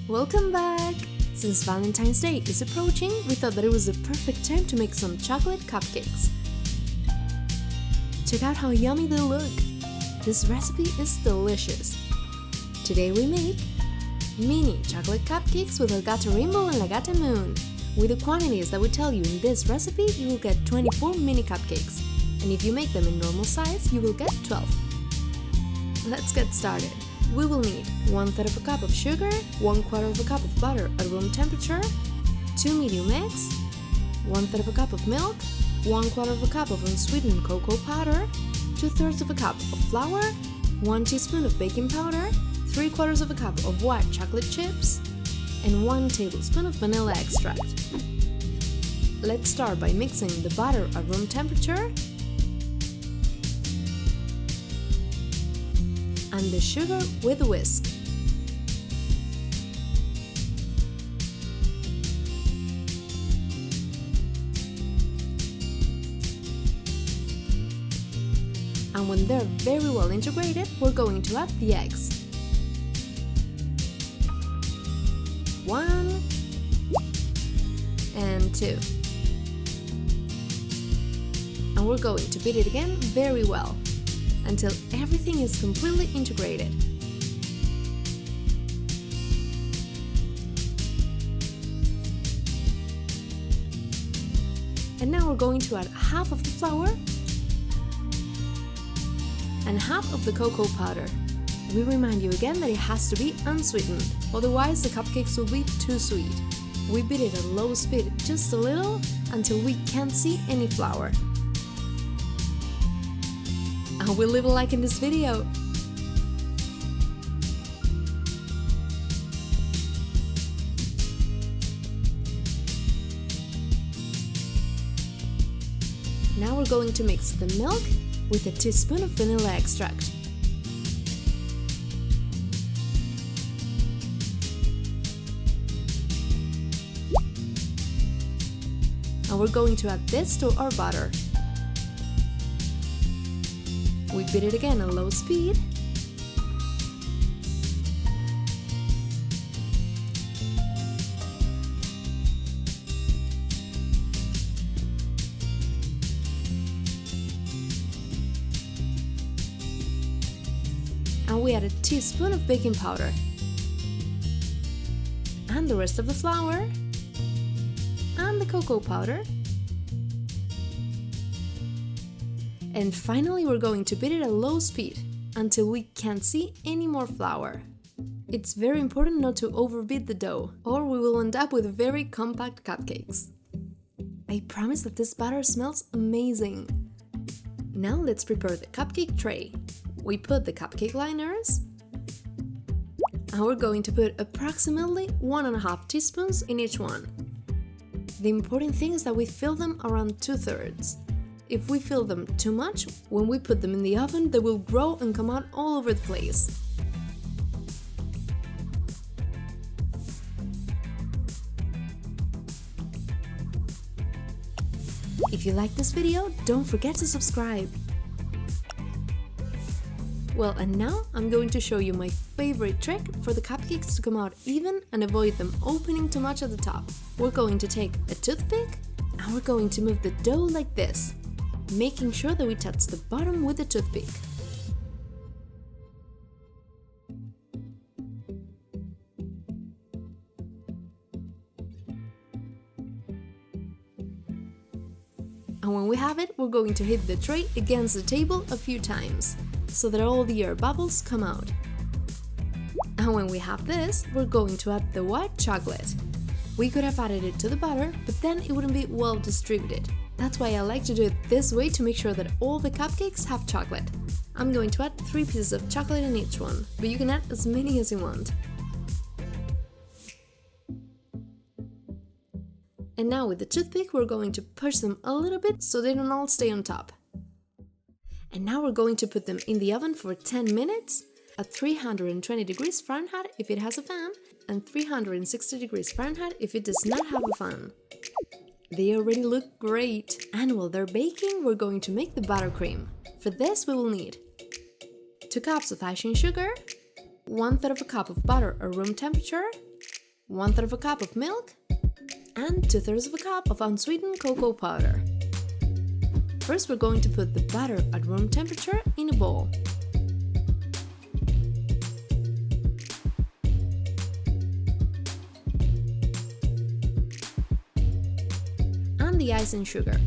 Welcome back! Since Valentine's Day is approaching, we thought that it was the perfect time to make some chocolate cupcakes. Check out how yummy they look! This recipe is delicious. Today we make mini chocolate cupcakes with a Gato rainbow and a Gata moon. With the quantities that we tell you in this recipe, you will get 24 mini cupcakes. And if you make them in normal size, you will get 12. Let's get started. We will need 1/3 of a cup of sugar, 1/4 of a cup of butter at room temperature, 2 medium eggs, 1/3 of a cup of milk, 1/4 of a cup of unsweetened cocoa powder, 2/3 of a cup of flour, 1 teaspoon of baking powder, 3/4 of a cup of white chocolate chips, and 1 tablespoon of vanilla extract. Let's start by mixing the butter at room temperature and the sugar with a whisk. And when they're very well integrated, we're going to add the eggs. 1 and 2. And we're going to beat it again very well until everything is completely integrated. And now we're going to add half of the flour and half of the cocoa powder. We remind you again that it has to be unsweetened, otherwise the cupcakes will be too sweet. We beat it at low speed just a little until we can't see any flour. And we'll leave a like in this video. Now we're going to mix the milk with a teaspoon of vanilla extract. And we're going to add this to our butter. We beat it again at low speed. And we add a teaspoon of baking powder. And the rest of the flour. And the cocoa powder. And finally, we're going to beat it at low speed until we can't see any more flour. It's very important not to overbeat the dough, or we will end up with very compact cupcakes. I promise that this batter smells amazing. Now let's prepare the cupcake tray. We put the cupcake liners, and we're going to put approximately 1.5 teaspoons in each one. The important thing is that we fill them around 2/3. If we fill them too much, when we put them in the oven, they will grow and come out all over the place. If you like this video, don't forget to subscribe. Well, and now I'm going to show you my favorite trick for the cupcakes to come out even and avoid them opening too much at the top. We're going to take a toothpick and we're going to move the dough like this, making sure that we touch the bottom with the toothpick. And when we have it, we're going to hit the tray against the table a few times, so that all the air bubbles come out. And when we have this, we're going to add the white chocolate. We could have added it to the butter, but then it wouldn't be well distributed. That's why I like to do it this way to make sure that all the cupcakes have chocolate. I'm going to add 3 pieces of chocolate in each one, but you can add as many as you want. And now with the toothpick, we're going to push them a little bit so they don't all stay on top. And now we're going to put them in the oven for 10 minutes at 320 degrees Fahrenheit if it has a fan, and 360 degrees Fahrenheit if it does not have a fan. They already look great! And while they're baking, we're going to make the buttercream. For this we will need 2 cups of icing sugar, 1/3 of a cup of butter at room temperature, 1/3 of a cup of milk, and 2/3 of a cup of unsweetened cocoa powder. First, we're going to put the butter at room temperature in a bowl. And the ice and sugar.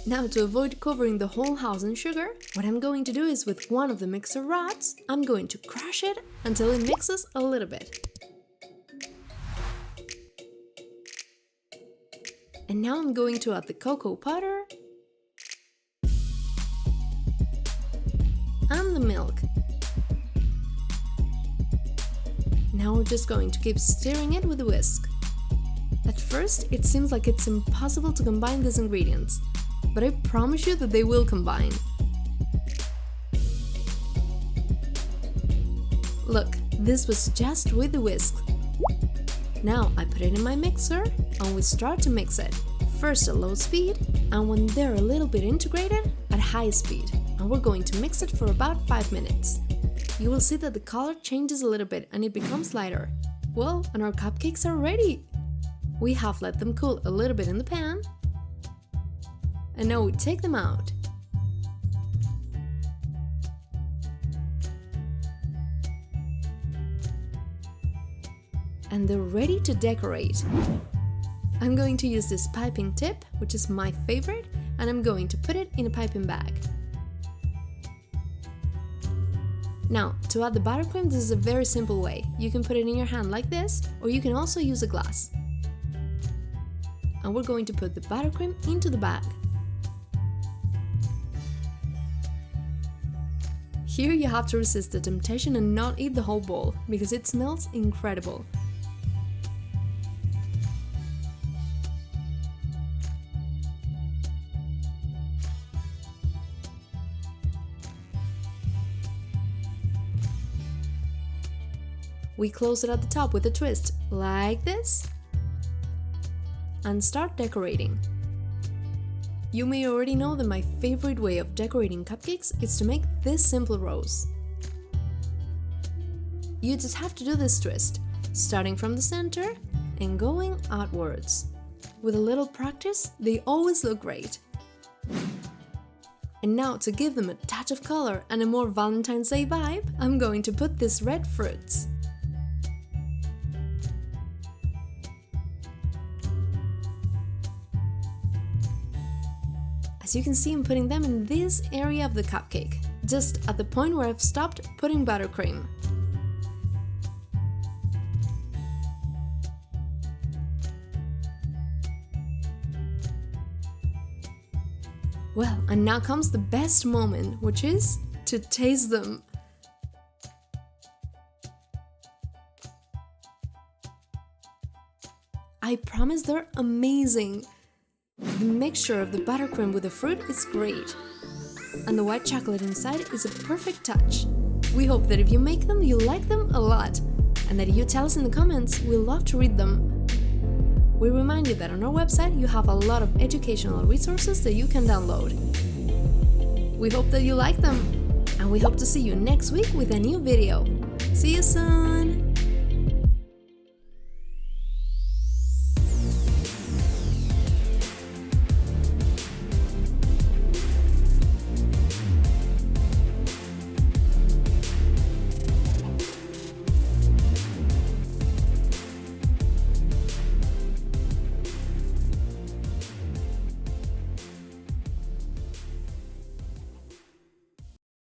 Now, to avoid covering the whole house in sugar, what I'm going to do is with one of the mixer rods, I'm going to crush it until it mixes a little bit. And now I'm going to add the cocoa powder and the milk. Now we're just going to keep stirring it with a whisk. At first, it seems like it's impossible to combine these ingredients, but I promise you that they will combine. Look, this was just with the whisk. Now I put it in my mixer and we start to mix it. First at low speed, and when they're a little bit integrated, at high speed. And we're going to mix it for about 5 minutes. You will see that the color changes a little bit and it becomes lighter. Well, and our cupcakes are ready! We have let them cool a little bit in the pan. And now we take them out. And they're ready to decorate. I'm going to use this piping tip, which is my favorite, and I'm going to put it in a piping bag. Now, to add the buttercream, this is a very simple way. You can put it in your hand like this, or you can also use a glass. And we're going to put the buttercream into the bag. Here you have to resist the temptation and not eat the whole bowl, because it smells incredible. We close it at the top with a twist, like this, and start decorating. You may already know that my favorite way of decorating cupcakes is to make this simple rose. You just have to do this twist, starting from the center and going outwards. With a little practice, they always look great. And now, to give them a touch of color and a more Valentine's Day vibe, I'm going to put these red fruits. As you can see, I'm putting them in this area of the cupcake, just at the point where I've stopped putting buttercream. Well, and now comes the best moment, which is to taste them. I promise they're amazing. The mixture of the buttercream with the fruit is great, and the white chocolate inside is a perfect touch. We hope that if you make them, you'll like them a lot, and that if you tell us in the comments, we'll love to read them. We remind you that on our website you have a lot of educational resources that you can download. We hope that you like them, and we hope to see you next week with a new video.